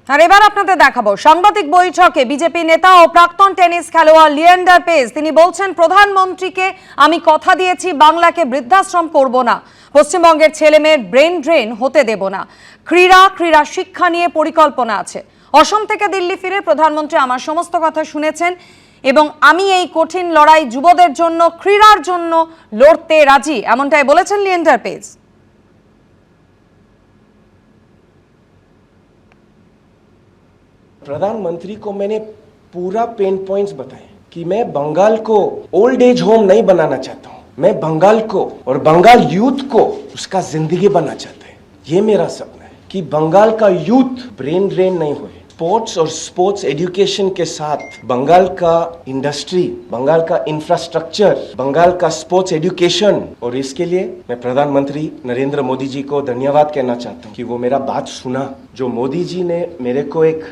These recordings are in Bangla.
আর এবার আপনাদের দেখাবো সাংবাদিক বৈঠকে বিজেপি নেতা ও প্রাক্তন টেনিস খেলোয়াড় লিয়েন্ডার পেজ। তিনি বলছেন, প্রধানমন্ত্রীকে আমি কথা দিয়েছি বাংলাকে বৃদ্ধাশ্রম করব না, পশ্চিমবঙ্গের ছেলেমেয়ের ব্রেন ড্রেন হতে দেব না, ক্রীড়া শিক্ষা নিয়ে পরিকল্পনা আছে। অসম থেকে দিল্লি ফিরে প্রধানমন্ত্রী আমার সমস্ত কথা শুনেছেন এবং আমি এই কঠিন লড়াই যুবদের জন্য, ক্রীড়ার জন্য লড়তে রাজি, এমনটাই বলেছেন লিয়েন্ডার পেজ। प्रधानमंत्री को मैंने पूरा पेन पॉइंट्स बताए कि मैं बंगाल को ओल्ड एज होम नहीं बनाना चाहता हूं, मैं बंगाल को और बंगाल यूथ को उसका जिंदगी बनाना चाहता है। ये मेरा सपना है कि बंगाल का यूथ ब्रेन ड्रेन नहीं होए। स्पोर्ट्स और स्पोर्ट्स एजुकेशन के साथ बंगाल का इंडस्ट्री, बंगाल का इंफ्रास्ट्रक्चर, बंगाल का स्पोर्ट्स एजुकेशन, और इसके लिए मैं प्रधानमंत्री नरेंद्र मोदी जी को धन्यवाद कहना चाहता हूं कि वो मेरा बात सुना। जो मोदी जी ने मेरे को एक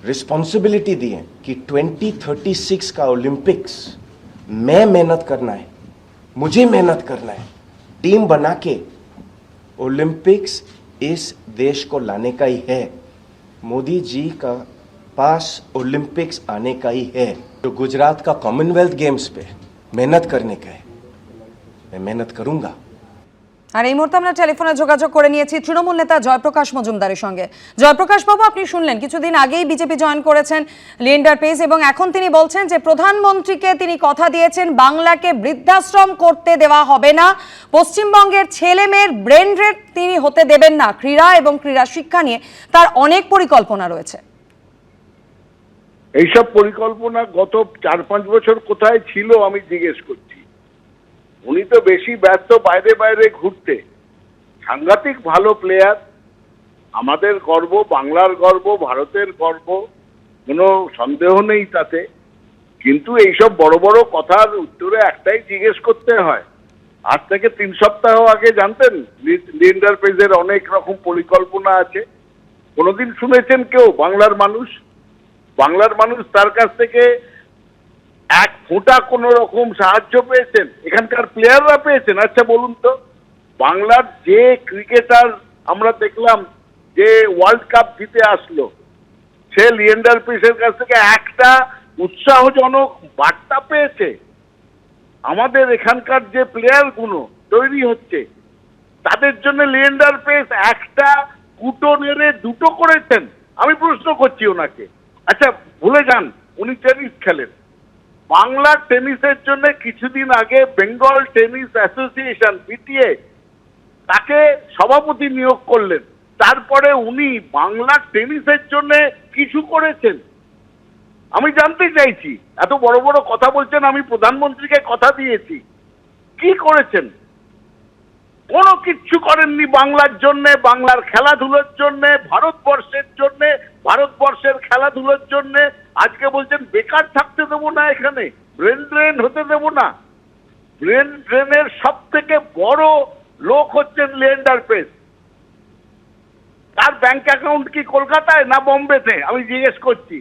रिस्पॉन्सिबिलिटी दी है कि 2036 का ओलंपिक्स मैं मेहनत करना है, मुझे मेहनत करना है, टीम बना के ओलंपिक्स इस देश को लाने का ही है। मोदी जी का पास ओलंपिक्स आने का ही है। जो गुजरात का कॉमनवेल्थ गेम्स पे मेहनत करने का है, मैं मेहनत करूंगा। আর এই মুহূর্তে আমরা টেলিফোনে যোগাযোগ করে নিয়েছি তৃণমূল নেতা জয়প্রকাশ মজুমদারের সঙ্গে। জয়প্রকাশ বাবু, আপনি শুনলেন কিছুদিন আগেই বিজেপি জয়েন করেছেন লিয়েন্ডার পেজ এবং এখন তিনি বলছেন যে প্রধানমন্ত্রীকে তিনি কথা দিয়েছেন বাংলাকে বৃদ্ধাশ্রম করতে দেওয়া হবে না, পশ্চিমবঙ্গের ছেলে মেয়ের ব্রেন ড্রেন তিনি হতে দেবেন না, ক্রীড়া এবং ক্রীড়া শিক্ষা নিয়ে তার অনেক পরিকল্পনা রয়েছে। এইসব পরিকল্পনা গত 4-5 বছর কোথায় ছিল আমি জিজ্ঞেস করছি। উনি তো বেশি ব্যস্ত বাইরে ঘুরতে। সাংঘাতিক ভালো প্লেয়ার, আমাদের গর্ব, বাংলার গর্ব, ভারতের গর্ব, কোনো সন্দেহ নেই তাতে। কিন্তু এইসব বড় বড় কথার উত্তরে একটাই জিজ্ঞেস করতে হয়, আজ থেকে 3 সপ্তাহ আগে জানতেন লিয়েন্ডার পেজের অনেক রকম পরিকল্পনা আছে? কোনোদিন শুনেছেন কেউ? বাংলার মানুষ তার কাছ থেকে এক ফোঁটা কোন রকম সাহায্য পেয়েছেন? এখানকার প্লেয়াররা পেয়েছেন? আচ্ছা বলুন তো, বাংলার যে ক্রিকেটার আমরা দেখলাম যে ওয়ার্ল্ড কাপ জিতে আসলো, সে লিয়েন্ডার পেসের কাছ থেকে একটা উৎসাহজনক বার্তা পেয়েছে? আমাদের এখানকার যে প্লেয়ার গুলো তৈরি হচ্ছে তাদের জন্য লিয়েন্ডার পেস একটা কুটো নেড়ে দুটো করেছেন? আমি প্রশ্ন করছি ওনাকে। আচ্ছা ভুলে যান, উনি টেনিস খেলেন। বাংলার টেনিসের জন্য কিছুদিন আগে বেঙ্গল টেনিস অ্যাসোসিয়েশন বিটিএ তাকে সভাপতি নিয়োগ করলেন। তারপরে উনি বাংলার টেনিসের জন্য কিছু করেছেন? আমি জানতে চাইছি। এত বড় বড় কথা বলছেন আমি প্রধানমন্ত্রীকে কথা দিয়েছি, কি করেছেন? কোনো কিচ্ছু করেননি বাংলার জন্য, বাংলার খেলাধুলোর জন্য, ভারতবর্ষের জন্য, ভারতবর্ষের খেলাধুলোর জন্য। আজকে বলছেন বেকার থাকতে দেবো না, এখানে ব্রেন ড্রেন হতে দেবো না। ব্রেন ড্রেনের সব থেকে বড় লোক হচ্ছেন লিয়েন্ডার পেজ। তার ব্যাংক অ্যাকাউন্ট কি কলকাতায় না বোম্বেতে? আমি জিজ্ঞেস করছি।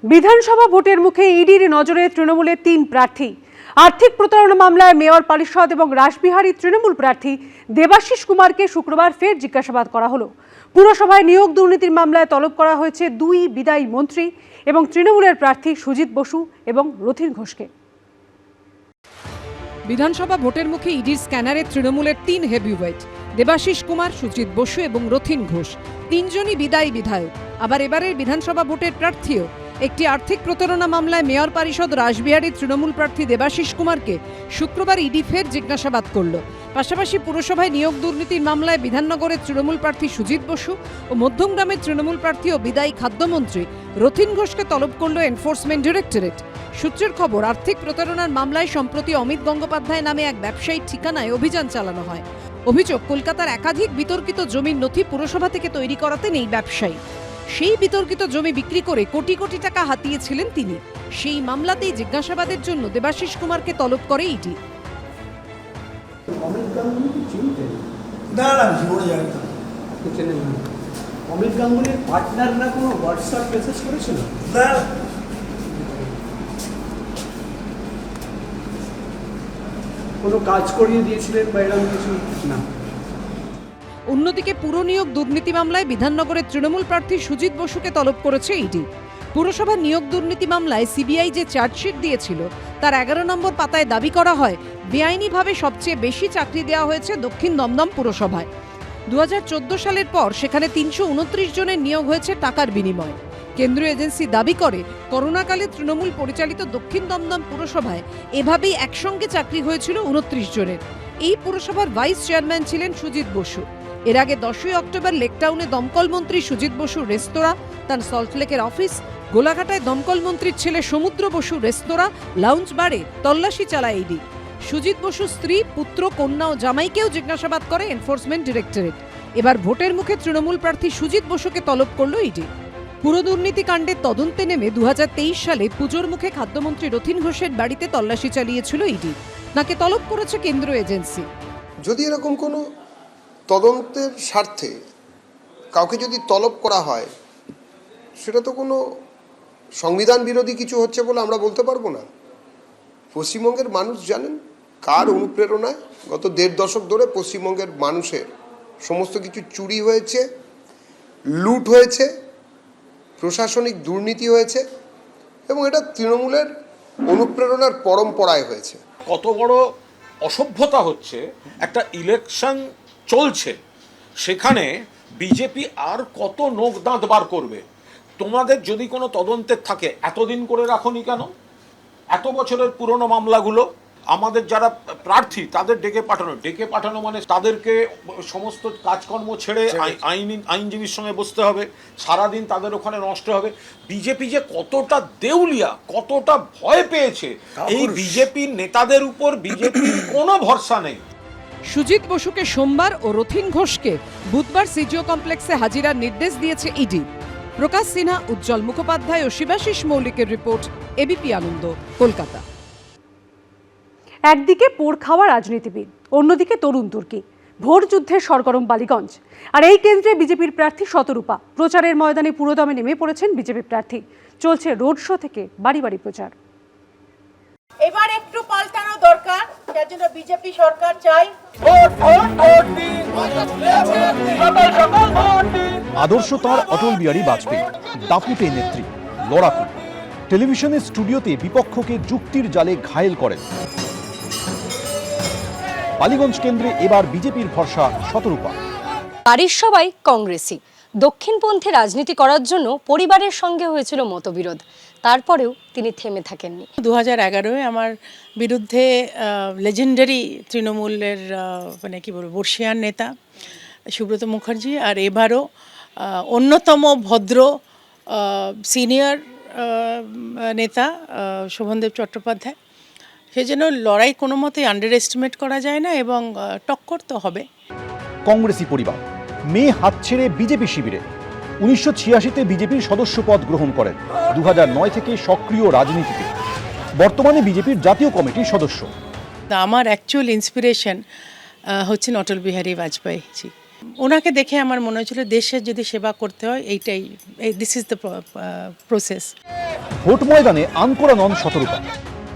বিধানসভা ভোটের মুখে ইডির নজরে তৃণমূলের 3 প্রার্থী। আর্থিক প্রতারণা মামলায় মেয়র পরিষদ এবং রাসবিহারী তৃণমূল প্রার্থী দেবাশিস কুমারকে শুক্রবার ফের জিজ্ঞাসাবাদ করা হলো। পুরসভায় নিয়োগ দুর্নীতির মামলায় তলব করা হয়েছে 2 বিদায়ী মন্ত্রী এবং তৃণমূলের প্রার্থী সুজিত বসু এবং রথিন ঘোষকে। বিধানসভা ভোটের মুখে ইডির স্ক্যানারে তৃণমূলের 3 হেভিওয়েট দেবাশিস কুমার, সুজিত বসু এবং রথিন ঘোষ, 3 জনই বিদায়ী বিধায়ক। আবার এবারের বিধানসভা ভোটের প্রার্থীও। একটি আর্থিক প্রতারণা মামলায় মেয়র পরিষদ রাসবিহারী তৃণমূল প্রার্থী দেবাশিস কুমারকে শুক্রবার ইডি ফের জিজ্ঞাসাবাদ করল। পাশাপাশি পুরসভায় নিয়োগ দুর্নীতির মামলায় বিধাননগরের তৃণমূল প্রার্থী সুজিত বসু ও মধ্যমগ্রামের তৃণমূল প্রার্থী ও বিদায়ী খাদ্যমন্ত্রী রথিন ঘোষকে তলব করল এনফোর্সমেন্ট ডিরেক্টরেট। সূত্রের খবর, আর্থিক প্রতারণার মামলায় সম্প্রতি অমিত গঙ্গোপাধ্যায় নামে এক ব্যবসায়ীর ঠিকানায় অভিযান চালানো হয়। অভিযোগ, কলকাতার একাধিক বিতর্কিত জমির নথি পুরসভা থেকে তৈরি করাতেন এই ব্যবসায়ী। সেই বিতর্কিত জমি বিক্রি করে কোটি কোটি টাকা হাতিয়েছিলেন তিনি। সেই মামলাতেই জিজ্ঞাসাবাদের জন্য দেবাশিস কুমারকে তলব করে ইডি। অমিত গাঙ্গুলির পার্টনাররা কোনো হোয়াটসঅ্যাপ মেসেজ করেছিল? কোনো কাজ করিয়ে দিয়েছিলেন বা এরকম কিছু? না। অন্যদিকে পুরনিয়োগ দুর্নীতি মামলায় বিধাননগরের তৃণমূল প্রার্থী সুজিত বসুকে তলব করেছে ইডি। পুরসভা নিয়োগ দুর্নীতি মামলায় সিবিআই যে চার্জশিট দিয়েছিল তার 11 নম্বর পাতায় দাবি করা হয় বেআইনিভাবে সবচেয়ে বেশি চাকরি দেওয়া হয়েছে দক্ষিণ দমদম পুরসভায়। 2014 সালের পর সেখানে 329 জনের নিয়োগ হয়েছে টাকার বিনিময়ে। কেন্দ্রীয় এজেন্সি দাবি করে করোনাকালে তৃণমূল পরিচালিত দক্ষিণ দমদম পুরসভায় এভাবেই একসঙ্গে চাকরি হয়েছিল 29 জনের। এই পুরসভার ভাইস চেয়ারম্যান ছিলেন সুজিত বসু। এর আগে 10ই অক্টোবর লেকটাউনে দমকল মন্ত্রী সুজিত বসুর রেস্তোরাঁ, তার সল্টলেকের অফিস, গোলাঘাটায় দমকল মন্ত্রীর ছেলে সমুদ্র বসু রেস্তোরাঁ, লাউঞ্জ বারে তল্লাশি চালায় ইডি। সুজিত বসুর স্ত্রী, পুত্র, কন্যা ও জামাইকেও জিজ্ঞাসাবাদ করে এনফোর্সমেন্ট ডিরেক্টরেট। এবার ভোটের মুখে তৃণমূল প্রার্থী সুজিত বসুকে তলব করল ইডি। পুরো দুর্নীতি কাণ্ডের তদন্তে নেমে 2023 সালে পুজোর মুখে খাদ্যমন্ত্রী রথীন ঘোষের বাড়িতে তল্লাশি চালিয়েছিল ইডি। তাকে তলব করেছে কেন্দ্রীয় এজেন্সি। যদি এরকম কোনো তদন্তের স্বার্থে কাউকে যদি তলব করা হয়, সেটা তো কোনো সংবিধান বিরোধী কিছু হচ্ছে বলে আমরা বলতে পারবো না। পশ্চিমবঙ্গের মানুষ জানেন কার অনুপ্রেরণায় গত 1.5 দশক ধরে পশ্চিমবঙ্গের মানুষের সমস্ত কিছু চুরি হয়েছে, লুট হয়েছে, প্রশাসনিক দুর্নীতি হয়েছে, এবং এটা তৃণমূলের অনুপ্রেরণার পরম্পরায় হয়েছে। কত বড় অসভ্যতা হচ্ছে, একটা ইলেকশন চলছে, সেখানে বিজেপি আর কত নোক দাঁত বার করবে? তোমাদের যদি কোনো তদন্তের থাকে এতদিন করে রাখোনি কেন? এত বছরের পুরনো মামলাগুলো আমাদের যারা প্রার্থী তাদের ডেকে পাঠানো মানে তাদেরকে সমস্ত কাজকর্ম ছেড়ে আইনজীবীর সঙ্গে বসতে হবে, সারাদিন তাদের ওখানে নষ্ট হবে। বিজেপি যে কতটা দেউলিয়া, কতটা ভয় পেয়েছে, এই বিজেপির নেতাদের উপর বিজেপির কোনো ভরসা নেই। সুজিত বসুকে সোমবার ও রথীন ঘোষকে বুধবার সিজিও কমপ্লেক্সে হাজিরার নির্দেশ দিয়েছে ইডি। প্রকাশ সিনহা, উজ্জ্বল মুখোপাধ্যায় ও শিবাশিস মৌলিকের রিপোর্ট, এবিপি আনন্দ, কলকাতা। একদিকে পোড় খাওয়া রাজনীতিবিদ, অন্যদিকে তরুণ তুর্কি। ভোট যুদ্ধের সরগরম বালিগঞ্জ। আর এই কেন্দ্রে বিজেপির প্রার্থী শতরূপা। প্রচারের ময়দানে পুরোদমে নেমে পড়েছেন বিজেপি প্রার্থী। চলছে রোড শো থেকে বাড়ি বাড়ি প্রচার। এবার একটু পাল্টানো দরকার, যার জন্য বিজেপি সরকার চাই। আদর্শ তাঁর অটল বিহারী বাজপেয়ী, দাপুটে নেত্রী, লড়াকু। টেলিভিশনের স্টুডিওতে বিপক্ষকে যুক্তির জালে ঘায়েল করেন। বালিগঞ্জ কেন্দ্রে এবার বিজেপির ভরসা শতরূপা। বাড়ির সবাই কংগ্রেসি। দক্ষিণপন্থী রাজনীতি করার জন্য পরিবারের সঙ্গে হয়েছিল মতবিরোধ, তারপরেও তিনি থেমে থাকেননি। 2011-এ আমার বিরুদ্ধে লেজেন্ডারি তৃণমূলের মানে কি বলবো বর্ষিয়ান নেতা সুব্রত মুখার্জি, আর এবারও অন্যতম ভদ্র সিনিয়র নেতা শোভনদেব চট্টোপাধ্যায়। সেজন্য লড়াই কোনো মতেই আন্ডার এস্টিমেট করা যায় না, এবং টক্কর তো হবে। কংগ্রেসি পরিবার, মেয়ে হাত ছেড়ে বিজেপি শিবিরে। 1986-তে বিজেপির সদস্য পদ গ্রহণ করেন। 2009 থেকে সক্রিয় রাজনীতিতে, বর্তমানে বিজেপির জাতীয় কমিটির সদস্য। আমার অ্যাকচুয়াল ইন্সপিরেশন হচ্ছেন অটল বিহারী বাজপেয়ী জি। ওনাকে দেখে আমার মনে হয়েছিল দেশের যদি সেবা করতে হয় এইটাই, this is the process. Vote ময়দানে আনকোরা নন শতরূপা।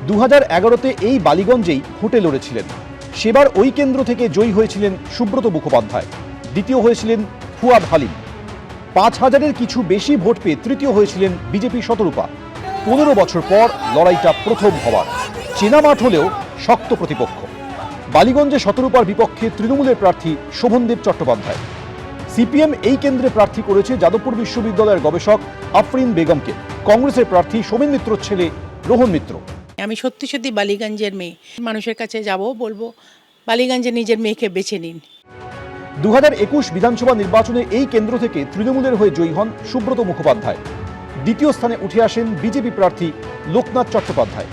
2011-তে এই বালিগঞ্জেই ভোটে লড়েছিলেন। সেবার ওই কেন্দ্র থেকে জয়ী হয়েছিলেন সুব্রত মুখোপাধ্যায়, দ্বিতীয় হয়েছিলেন ফুয়াদ হালিম। 5000-এর কিছু বেশি ভোট পেয়ে তৃতীয় হয়েছিলেন বিজেপি শতরূপা। 15 বছর পর লড়াইটা প্রথম হওয়ার। চেনা মাঠ হলেও শক্ত প্রতিপক্ষ। বালিগঞ্জে শতরূপার বিপক্ষে তৃণমূলের প্রার্থী শোভনদেব চট্টোপাধ্যায়। সিপিএম এই কেন্দ্রে প্রার্থী করেছে যাদবপুর বিশ্ববিদ্যালয়ের গবেষক আফরিন বেগমকে। কংগ্রেসের প্রার্থী সোমেন মিত্রর ছেলে রোহন মিত্র। আমি সত্যি সত্যি বালিগঞ্জের মেয়ে, মানুষের কাছে যাব, বলবো বালিগঞ্জে নিজের মেয়েকে বেছে নিন। 2021 বিধানসভা নির্বাচনে এই কেন্দ্র থেকে তৃণমূলের হয়ে জয়ী হন সুব্রত মুখোপাধ্যায়। দ্বিতীয় স্থানে উঠে আসেন বিজেপি প্রার্থী লোকনাথ চট্টোপাধ্যায়।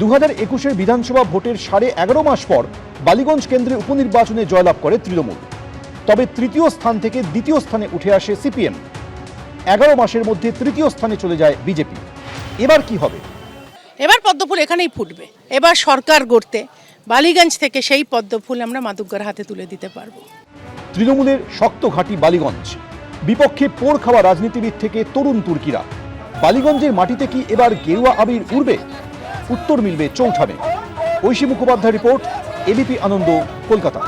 2021-এর বিধানসভা ভোটের 11.5 মাস পর বালিগঞ্জ কেন্দ্রে উপনির্বাচনে জয়লাভ করে তৃণমূল। তবে তৃতীয় স্থান থেকে দ্বিতীয় স্থানে উঠে আসে সিপিএম। 11 মাসের মধ্যে তৃতীয় স্থানে চলে যায় বিজেপি। এবার কি হবে? এবার পদ্মফুল এখানেই ফুটবে। এবার সরকার গড়তে বালিগঞ্জ থেকে সেই পদ্মফুল আমরা মাদুগ্গার হাতে তুলে দিতে পারবো। তৃণমূলের শক্ত ঘাঁটি বালিগঞ্জ, বিপক্ষে পোড় খাওয়া রাজনীতিবিদ থেকে তরুণ তুর্কিরা। বালিগঞ্জের মাটিতে কি এবার গেরুয়া আবির উড়বে? উত্তর মিলবে চৌঠামে। ঐশী মুখোপাধ্যায় রিপোর্ট, এবিপি আনন্দ, কলকাতা।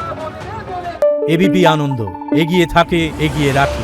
এবিপি আনন্দ, এগিয়ে থাকে, এগিয়ে রাখে।